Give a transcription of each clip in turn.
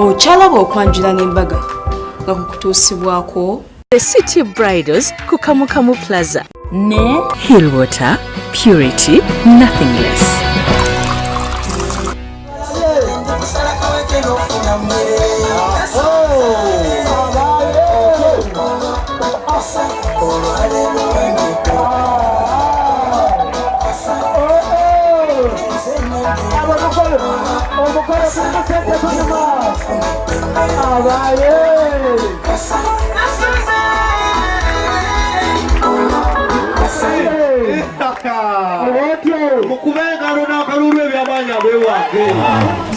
Ochalaba okwanjula n'embaga nga kukutuusibwako The City Bridals ku Kamukamu Plaza ne Hillwater Purity Nothing Less.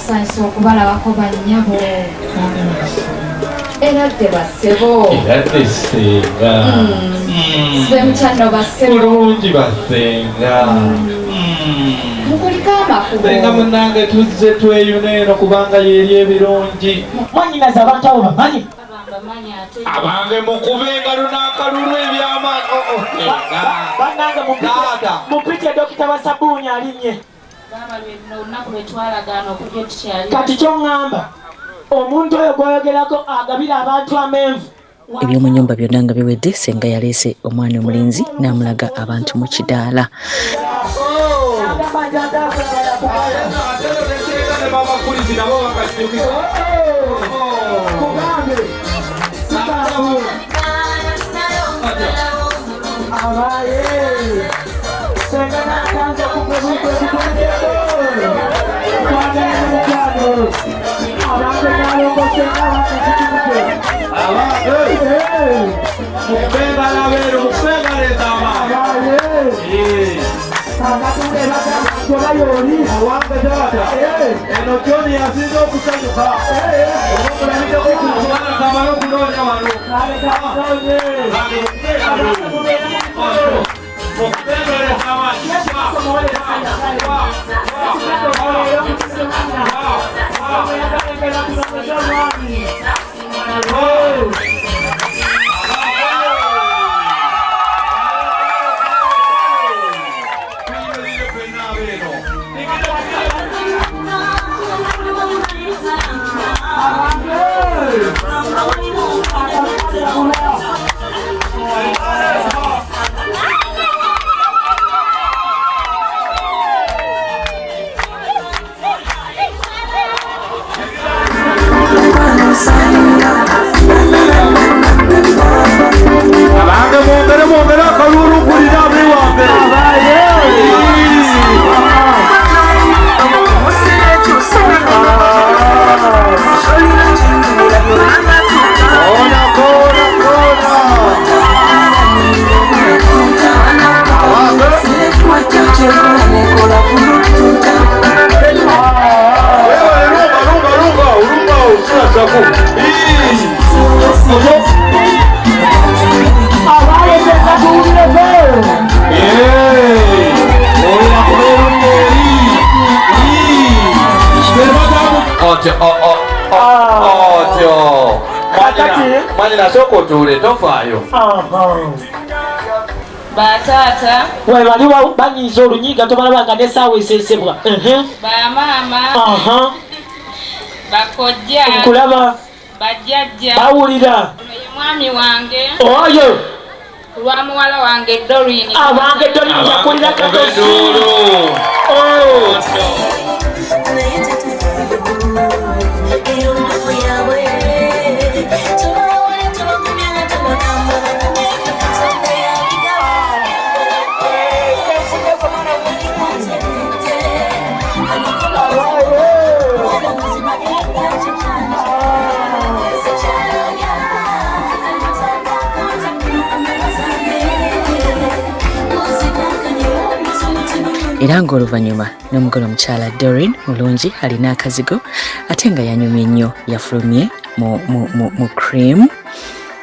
Sanso kubala wakoba nyabo era tebasebo Semchano basebo Kurungi basenga Mukulika amakubo Senga munange tuzze tweyuneno kubanga yeri ebirungi Mwanyinaza abantu abo bamanyi Abange mukubenga lunakalulu ebyamaani Bannange mupite Dokita Basabuni alinye Kati ky'oŋŋamba omuntu oyo gwoyogerako agabira abantu amenvu Ebyomunyumba byonna nga biwedde Senga yaleese omwana omulenzi n'amulaga abantu mu kidaala. Batata we bali banyiza olunyiga tobalabanga n'essaawa esesebwa bamama bakojja nkulaba bajjajja bawulira mwami wange oyo lwa muwala wange Doreen abange Doreen yakulira kadosi Era ng'oluvannyuma n'omugole omukyala Doreen mulungi alina akazigo ate nga yanyumye nnyo yafulumye mu cream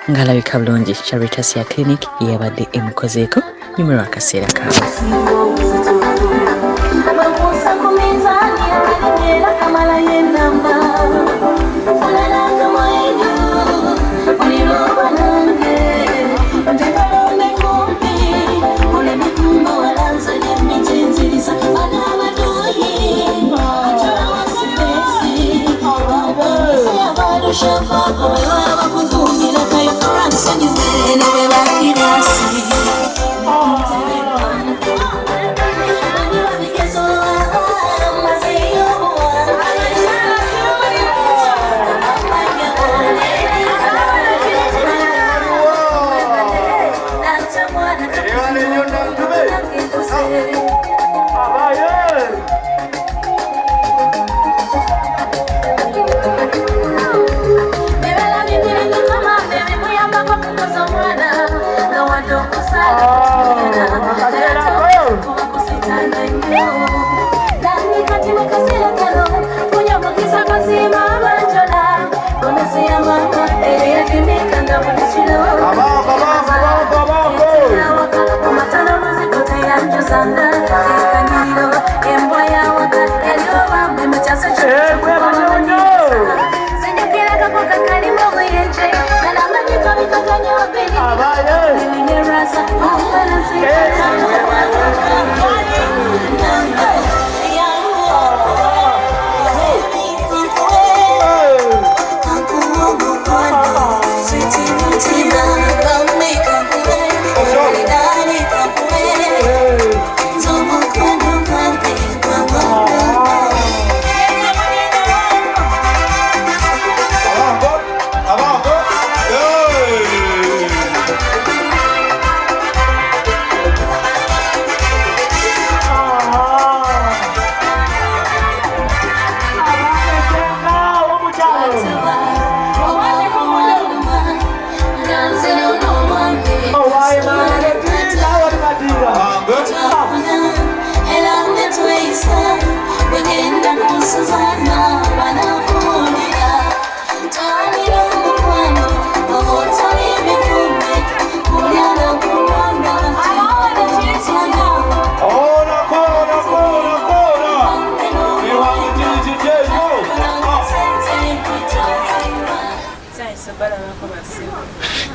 ng'alabika bulungi. Charitas ya clinic yabadde emukozeeko nyumirwa akaseera kaabwe.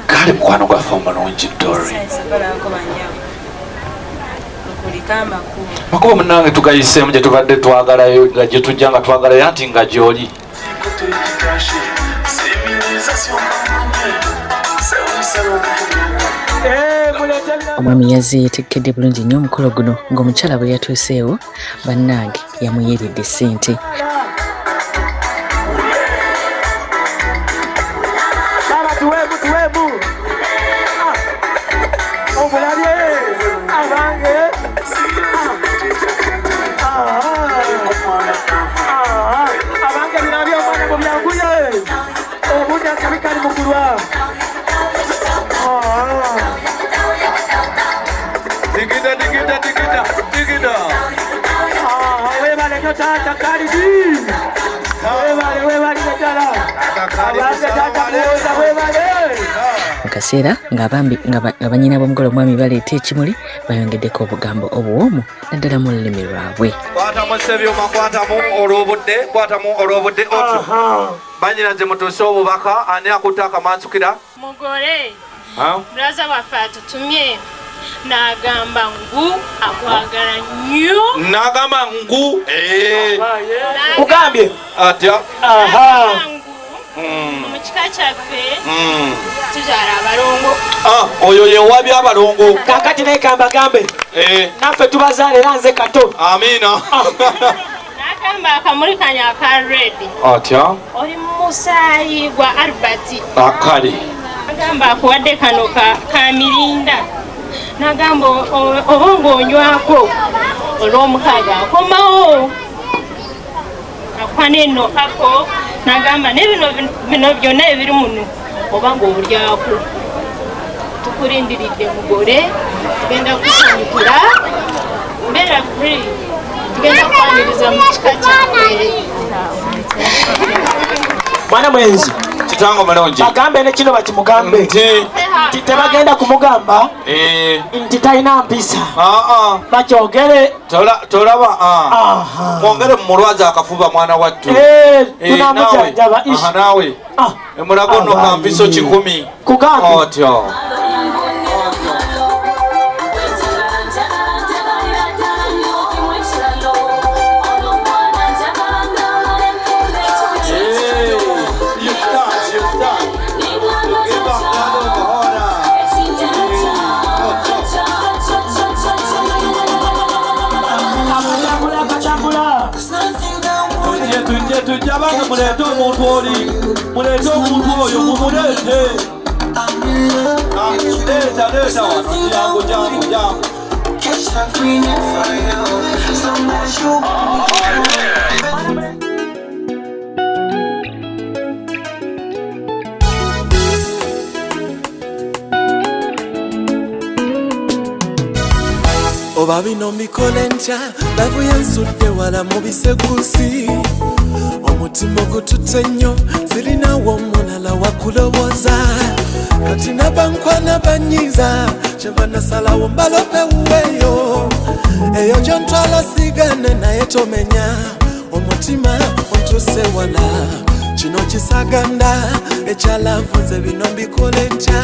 Kale mukwano gwaffe omulungi Doreen. Makubo munange tugayiseemu gye tubadde twagalayo nga gye tujja nga twagalayo anti nga gy'oli. Omwami yazze yetekedde bulungi nnyo omukolo guno ng'omukyala bwe yatuuseewo bannange yamuyeeredde ssente. Mu kaseera nga bannyina b'omugole omwami baleeta ekimuli bayongeddeko obugambo obuwoomu naddala mu lulimi lwabwe. Kwatamu sebyuma, kwatamu olw'obudde otyo. Bannyina nze mutuuse obubaka ani akutte akamansukira? Mugole mulaza waffe atutumye n'agamba ngu akwagala nnyo. N'agamba ngu Ugambye atya? Mu kika kyaffe tuzaala abalongo. Oyo ye wabye abalongo. kakati naye kambagambe naffe tubazaala era nze kato. Amiina. N'agamba akamuli kanya aka red atya? oli mu musaayi gwa Albert. Akali. N'agamba akuwadde kano ka mirinda. N'agamba oba ng'onywako olw'omukaaga akomawo akwane nno ako. N'agamba ne bino byonna ebiri muno oba ng'obulyako. Tukulindiridde mugole, tugenda kusanyukira mbeera free, tugenda kwaniriza mu kika kyaffe. Mwana mwenzi Kitango mulungi. bagambe ne kino bakimugambe nti tebagenda kumugamba nti talina mpisa. Bakyogere Tolaba mwongere mumulwaza akafuba mwana wattu. Tunamujjanjaba naawe emulago nno kampiso 10 kugambe otyo. tujja bange muleete omuntu oli muleete omuntu oyo mumuleete leeta wano jangu oba bino mbikole ntya lavu yansudde wala mu bisekusi omutima ogutute nnyo sirinawo omulala wakulowooza kati nabankwana banyiza kyebanasalawo mbalope wuweyo eyo gyontwala sigane naye tomenya omutima ontuse wala kino kisaganda ekyalavu nze bino mbikole ntya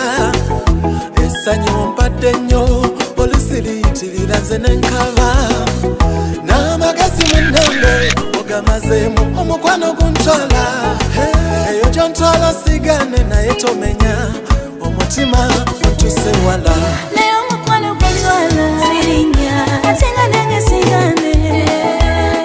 essanyu ompadde nnyo olusiriyitirira nze nenkaba n'amagezi munnenge ogamazeemu omukwano guntwala eyo gyontwala sigane naye tomenya omutima ontuse wala naye omukwano guntwala sirinya ate nga nange sigane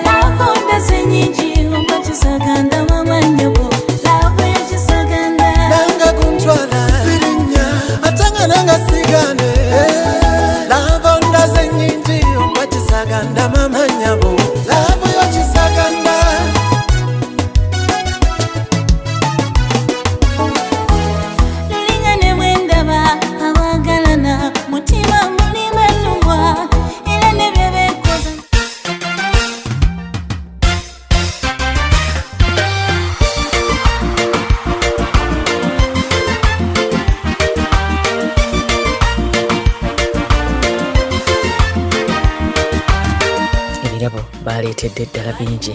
nakondeze nyingi oba kisaganda mamanyabo laavu yekisaganda nange guntwala sirinya ate nga nange sigane lavondaze nyingi oba kisaganda mamanyabo laavu yo kisaganda lulingane bwendaba abagalana mutima mulimanuwa era nebyebekoza ebirabo baleetedde eddala bingi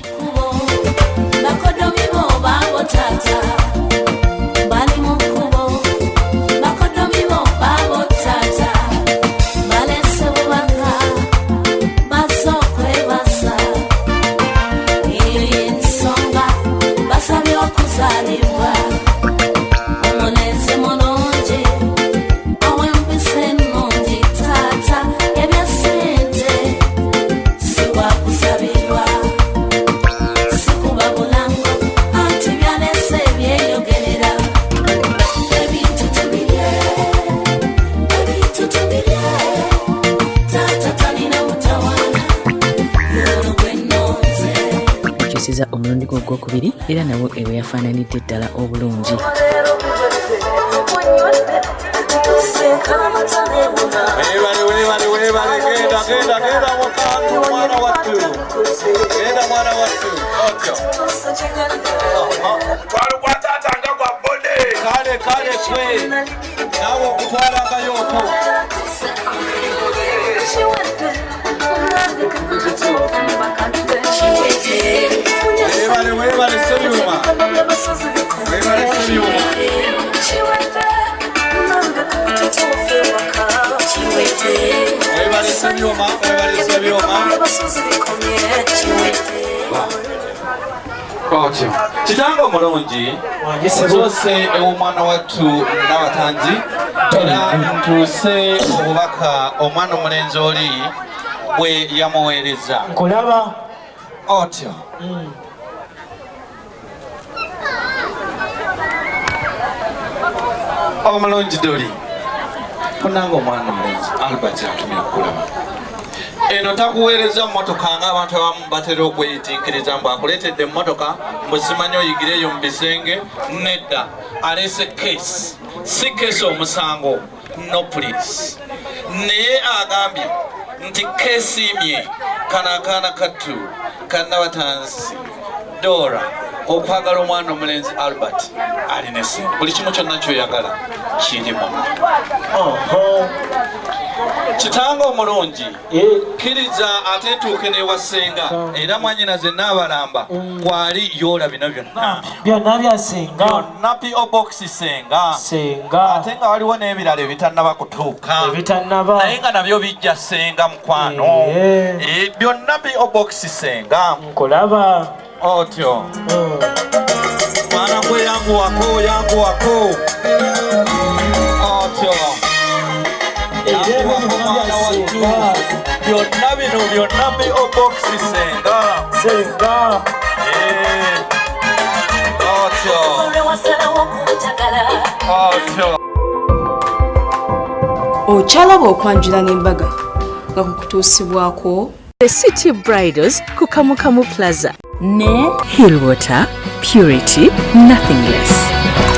bakodomi bo babo tata bali mu kkubo bakodomi bo babo tata balese bubaka baza okwebasa eyo yensonga basabye okuzaalibwa omulenzi mulungi ow'empisa ennungi tata ebya ssente siwakusabirwa sikuba bulango anti byalese byeyogerera ebintu tubirye tata talina mutawaana yono gwenonze okyusiza omulundi gwe ogwokubiri era nawo ewe yafaananidde ddala obulungi weebale genda mukantu mwana wattu genda mwana wattu otyo twalukwataatanga gwa bode kale kwe naawe okutwalangayo oko weebale sebyuma weebale sebyuma kitanga omulungi nsoose ew'omwana wattu nabatanzi era ntuuse obubaka omwana omulenzi oli bwe yamuweereza nkulaba otyo omulungi doli kunanga omwana omulenzi Albert atumye okulaba eno takuweereza mmotoka ng'abantu abamu batera okweyitiikiriza mbu akuleetedde emmotoka mbu simanyi oyigireyo mu bisenge nedda aleese keesi si keesi omusango no police naye agambye nti keesiimye kano akaana kattu kannabatansi Dora okwagala omwana omulenzi Albert alina esente buli kimu kyonna kyoyagala kirimu kitanga omulungi kkiriza ate ntuuke newasenga era mwanyinaze naabalamba kwali yoola bino byonna byasenga byonna po box senga ate nga waliwo n'ebirala ebitannaba kutuuka naye nga nabyo bijja senga mukwano byonna po box senga nkulaba otyo mwana gwe yanguwako otyo yanguwako mwana wattu byonna bino byonna po box senga Okyalaba okwanjula n'embaga nga kukutuusibwako The City Bridals ku Kamukamu Plaza ne Hillwater Purity Nothing Less.